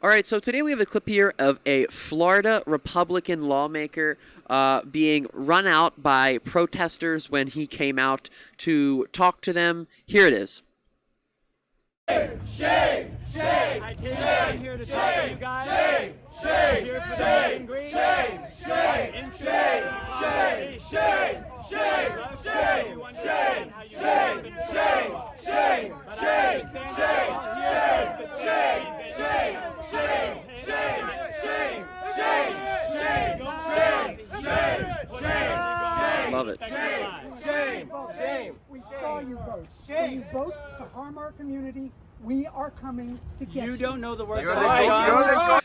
All right, so today we have a clip here of a Florida Republican lawmaker being run out by protesters when he came out to talk to them. Here it is. Shame! Shame! Shame! I came here to talk to you guys. Shame! Here for the Shame! meet and greet. Shame! Shame! And Shame! Shame! Shame! Shame! Shame! Shame! Shame! Shame! Shame! Shame! Love it. Shame! We saw you vote. When you vote to harm our community, we are coming to get you. You don't know the words.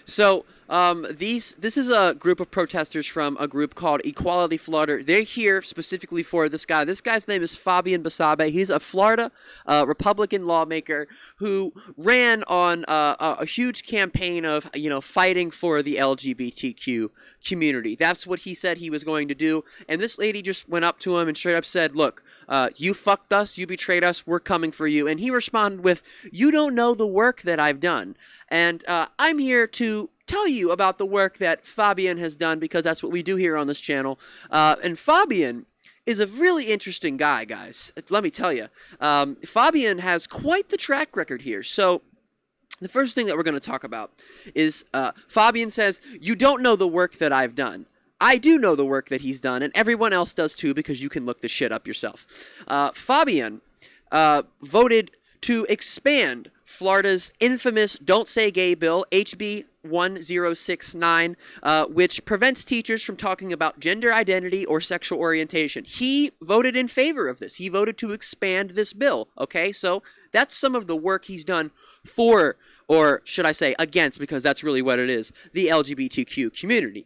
So this is a group of protesters from a group called Equality Florida. They're here specifically for this guy. This guy's name is Fabian Basabe. He's a Florida Republican lawmaker who ran on a huge campaign of fighting for the LGBTQ community. That's what he said he was going to do. And this lady just went up to him and straight up said, "Look, you fucked us. You betrayed us. We're coming for you." And he responded with, "You don't know the work that I've done. And I'm here to tell you about the work that Fabian has done because that's what we do here on this channel." And Fabian is a really interesting guy, guys. Let me tell you. Fabian has quite the track record here. So the first thing that we're going to talk about is Fabian says, "You don't know the work that I've done." I do know the work that he's done, and everyone else does too because you can look this shit up yourself. Fabian voted to expand Florida's infamous Don't Say Gay bill, HB 1069, which prevents teachers from talking about gender identity or sexual orientation. He voted in favor of this. He voted to expand this bill, okay? So that's some of the work he's done for, or should I say against, because that's really what it is, the LGBTQ community.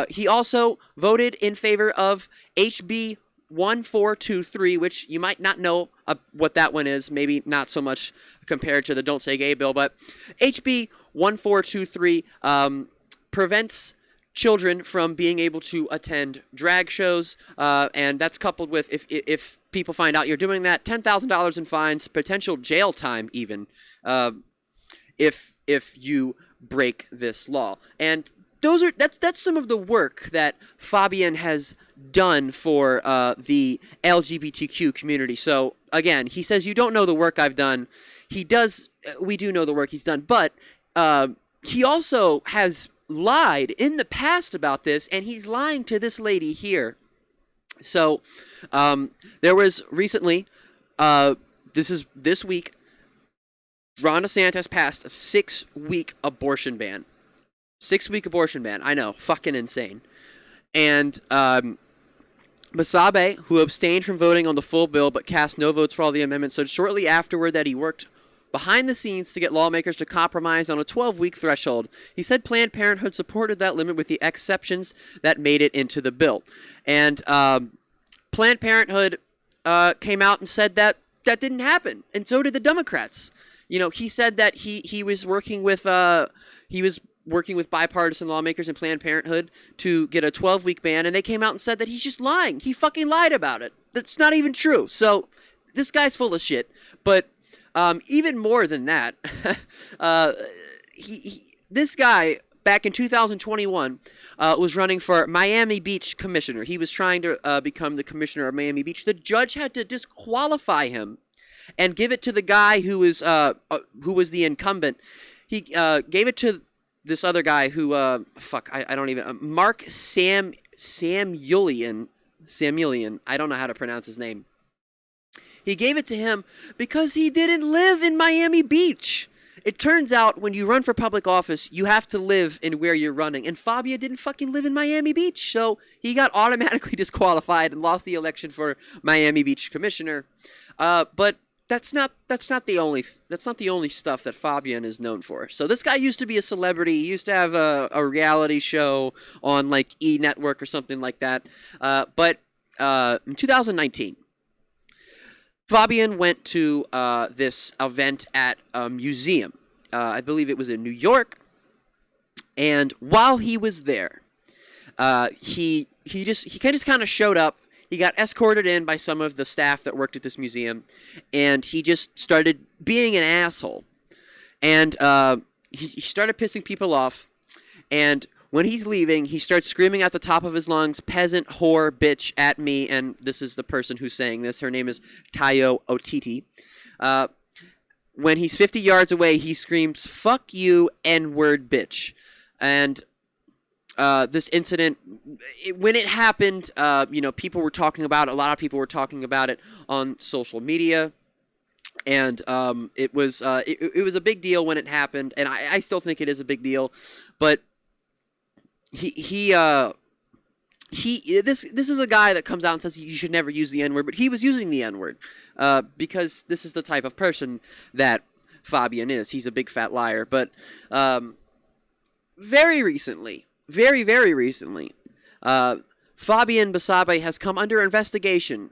He also voted in favor of HB 1423, which you might not know what that one is, maybe not so much compared to the Don't Say Gay bill, but HB 1423 prevents children from being able to attend drag shows, and that's coupled with, if people find out you're doing that, $10,000 in fines, potential jail time even, if you break this law. And that's some of the work that Fabian has done for the LGBTQ community. So again, he says you don't know the work I've done. He does. We do know the work he's done, but he also has lied in the past about this, and he's lying to this lady here. So there was recently, this week, Ron DeSantis passed a 6-week abortion ban. 6-week abortion ban. I know. Fucking insane. And Basabe, who abstained from voting on the full bill but cast no votes for all the amendments, said shortly afterward that he worked behind the scenes to get lawmakers to compromise on a 12-week threshold. He said Planned Parenthood supported that limit with the exceptions that made it into the bill. And Planned Parenthood came out and said that didn't happen. And so did the Democrats. He said that he was working with bipartisan lawmakers and Planned Parenthood to get a 12-week ban, and they came out and said that he's just lying. He fucking lied about it. That's not even true. So this guy's full of shit. But even more than that, this guy back in 2021 was running for Miami Beach commissioner. He was trying to become the commissioner of Miami Beach. The judge had to disqualify him and give it to the guy who was the incumbent. He gave it to this other guy who, I don't even, Mark Samuelian. I don't know how to pronounce his name. He gave it to him because he didn't live in Miami Beach. It turns out when you run for public office, you have to live in where you're running. And Fabio didn't fucking live in Miami Beach. So he got automatically disqualified and lost the election for Miami Beach commissioner. But that's not the only stuff that Fabian is known for. So this guy used to be a celebrity. He used to have a reality show on like E! Network or something like that. But in 2019, Fabian went to this event at a museum. I believe it was in New York. And while he was there, he just kind of showed up. He got escorted in by some of the staff that worked at this museum, and he just started being an asshole. And he started pissing people off, and when he's leaving, he starts screaming at the top of his lungs, "Peasant, whore, bitch," at me, and this is the person who's saying this. Her name is Tayo Otiti. When he's 50 yards away, he screams, "Fuck you, N-word, bitch." And this incident, when it happened, people were talking about it. A lot of people were talking about it on social media. And it was a big deal when it happened, and I still think it is a big deal. But this is a guy that comes out and says you should never use the N-word, but he was using the N-word because this is the type of person that Fabian is. He's a big fat liar. But very recently, very recently, Fabian Basabe has come under investigation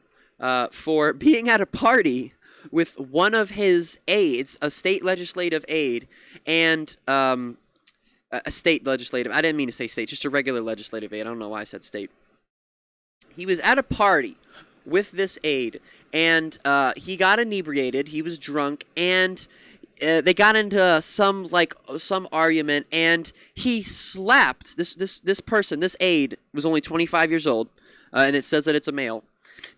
for being at a party with one of his aides, a state legislative aide, and a state legislative. I didn't mean to say state, just a regular legislative aide. I don't know why I said state. He was at a party with this aide, and he got inebriated. He was drunk, and they got into some argument, and he slapped this person. This aide was only 25 years old, and it says that it's a male.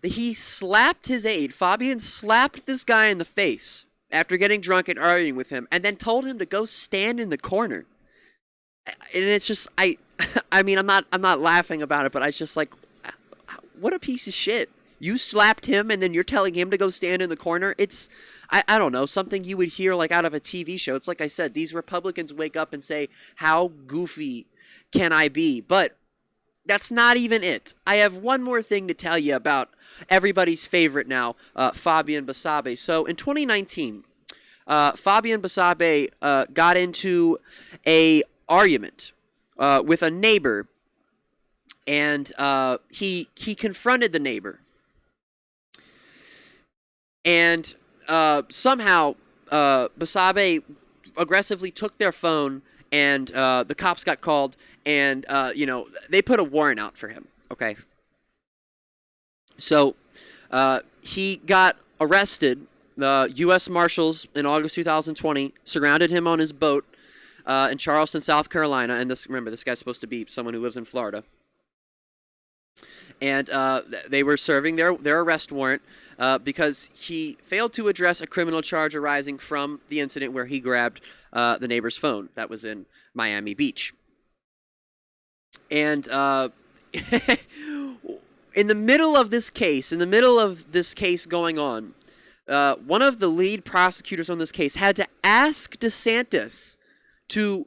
He slapped his aide. Fabian slapped this guy in the face after getting drunk and arguing with him, and then told him to go stand in the corner. And it's just, I mean, I'm not laughing about it, but I was just like, what a piece of shit. You slapped him, and then you're telling him to go stand in the corner? It's, I don't know, something you would hear like out of a TV show. It's like I said, these Republicans wake up and say, how goofy can I be? But that's not even it. I have one more thing to tell you about everybody's favorite now, Fabian Basabe. So in 2019, Fabian Basabe got into a argument with a neighbor, and he confronted the neighbor, and somehow Basabe aggressively took their phone, and the cops got called, and they put a warrant out for him. Okay, so he got arrested. The U.S. Marshals in August 2020 surrounded him on his boat in Charleston, South Carolina, and this guy's supposed to be someone who lives in Florida. And they were serving their arrest warrant because he failed to address a criminal charge arising from the incident where he grabbed the neighbor's phone. That was in Miami Beach. And in the middle of this case going on, one of the lead prosecutors on this case had to ask DeSantis to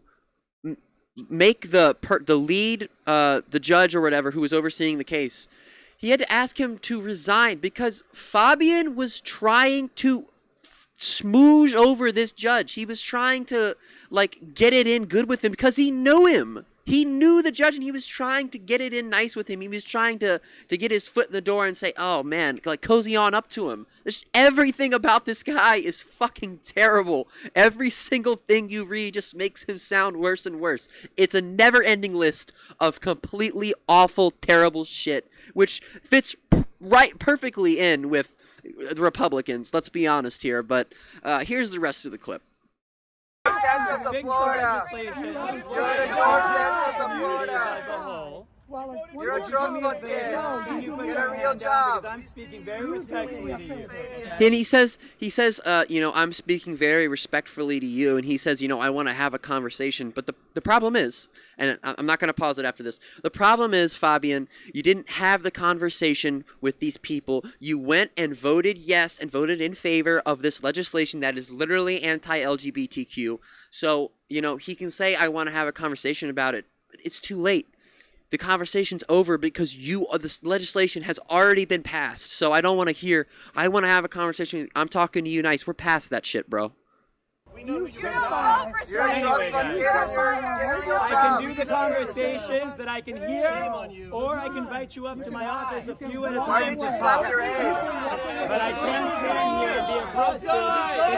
make the lead, the judge or whatever who was overseeing the case, he had to ask him to resign because Fabian was trying to smooge over this judge. He was trying to get it in good with him because he knew him. He knew the judge, and he was trying to get it in nice with him. He was trying to get his foot in the door and say, oh, man, cozy on up to him. Everything about this guy is fucking terrible. Every single thing you read just makes him sound worse and worse. It's a never-ending list of completely awful, terrible shit, which fits perfectly in with the Republicans. Let's be honest here, but here's the rest of the clip. Texas of Florida. You're the North Texas of Florida. You're a trustful kid. Get a real job. I'm speaking very respectfully to you. And he says, I'm speaking very respectfully to you. And he says, I want to have a conversation. But the problem is, and I'm not going to pause it after this. The problem is, Fabian, you didn't have the conversation with these people. You went and voted yes and voted in favor of this legislation that is literally anti-LGBTQ. So, he can say, I want to have a conversation about it. But it's too late. The conversation's over because this legislation has already been passed. So I don't want to hear, I want to have a conversation. I'm talking to you nice. We're past that shit, bro. You're a trustful kid. I can do the conversations that I can hear, or I can invite you up to my office a few at a time. Why did you slap your aide? But I can't stand here and be aggressive if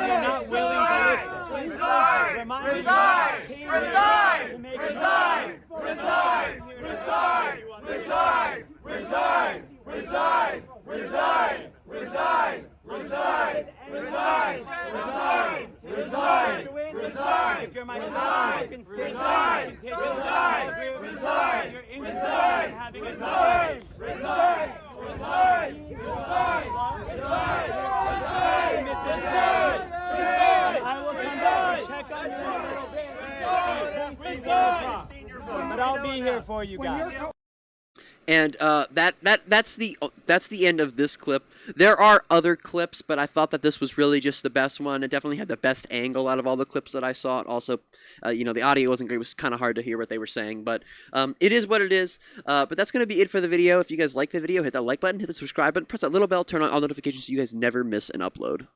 you're not willing to listen. Resign! Resign! Resign! Resign! Resign! Resign! Resign! Resign! Resign! Resign! Resign! Resign! Resign! Resign! Resign! Resign! If you're my But I'll be here for you guys. And that's the end of this clip. There are other clips, but I thought that this was really just the best one. It definitely had the best angle out of all the clips that I saw. Also, the audio wasn't great. It was kind of hard to hear what they were saying, but it is what it is. But that's going to be it for the video. If you guys like the video, hit that like button, hit the subscribe button, press that little bell, turn on all notifications so you guys never miss an upload.